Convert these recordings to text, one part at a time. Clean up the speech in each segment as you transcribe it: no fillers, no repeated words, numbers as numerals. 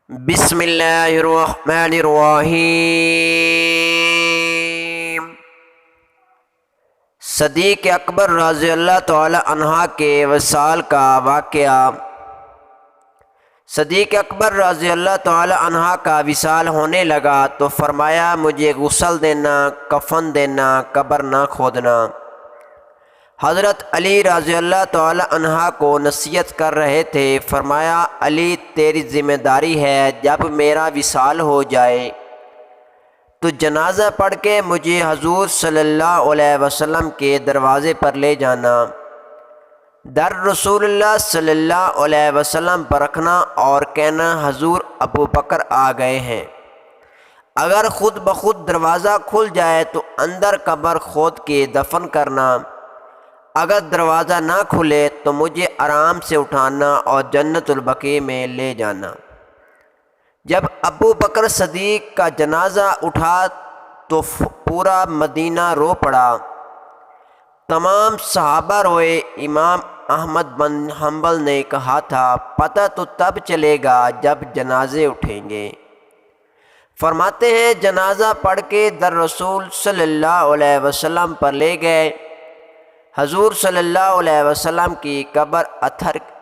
بسم اللہ الرحمن الرحیم۔ صدیق اکبر رضی اللہ تعالی عنہ کے وصال کا واقعہ۔ صدیق اکبر رضی اللہ تعالی عنہ کا وصال ہونے لگا تو فرمایا، مجھے غسل دینا، کفن دینا، قبر نہ کھودنا۔ حضرت علی رضی اللہ تعالی عنہ کو نصیحت کر رہے تھے۔ فرمایا، علی تیری ذمہ داری ہے، جب میرا وصال ہو جائے تو جنازہ پڑھ کے مجھے حضور صلی اللہ علیہ وسلم کے دروازے پر لے جانا، در رسول اللہ صلی اللہ علیہ وسلم پر رکھنا اور کہنا حضور ابو بکر آ گئے ہیں۔ اگر خود بخود دروازہ کھل جائے تو اندر قبر کھود کے دفن کرنا، اگر دروازہ نہ کھلے تو مجھے آرام سے اٹھانا اور جنت البقیع میں لے جانا۔ جب ابو بکر صدیق کا جنازہ اٹھا تو پورا مدینہ رو پڑا، تمام صحابہ روئے۔ امام احمد بن حنبل نے کہا تھا، پتہ تو تب چلے گا جب جنازے اٹھیں گے۔ فرماتے ہیں جنازہ پڑھ کے در رسول صلی اللہ علیہ وسلم پر لے گئے۔ حضور صلی اللہ علیہ وسلم کی قبر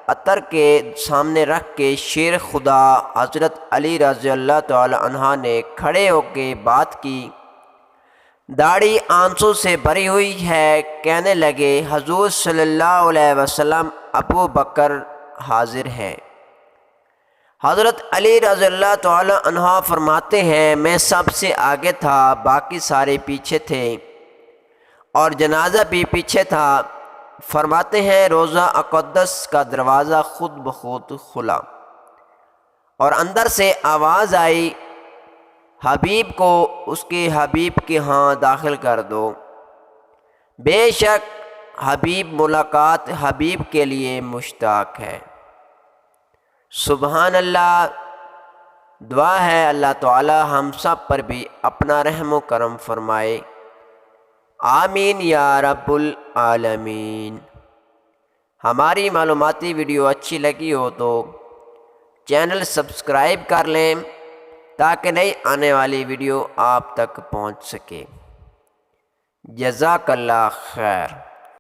اتر کے سامنے رکھ کے شیر خدا حضرت علی رضی اللہ تعالی عنہ نے کھڑے ہو کے بات کی، داڑھی آنسوں سے بھری ہوئی ہے۔ کہنے لگے، حضور صلی اللہ علیہ وسلم ابو بکر حاضر ہے۔ حضرت علی رضی اللہ تعالی عنہ فرماتے ہیں، میں سب سے آگے تھا، باقی سارے پیچھے تھے اور جنازہ بھی پیچھے تھا۔ فرماتے ہیں روضہ اقدس کا دروازہ خود بخود کھلا اور اندر سے آواز آئی، حبیب کو اس کے حبیب کے ہاں داخل کر دو۔ بے شک حبیب ملاقات حبیب کے لیے مشتاق ہے۔ سبحان اللہ۔ دعا ہے اللہ تعالی ہم سب پر بھی اپنا رحم و کرم فرمائے، آمین یا رب العالمین۔ ہماری معلوماتی ویڈیو اچھی لگی ہو تو چینل سبسکرائب کر لیں تاکہ نئی آنے والی ویڈیو آپ تک پہنچ سکے۔ جزاک اللہ خیر۔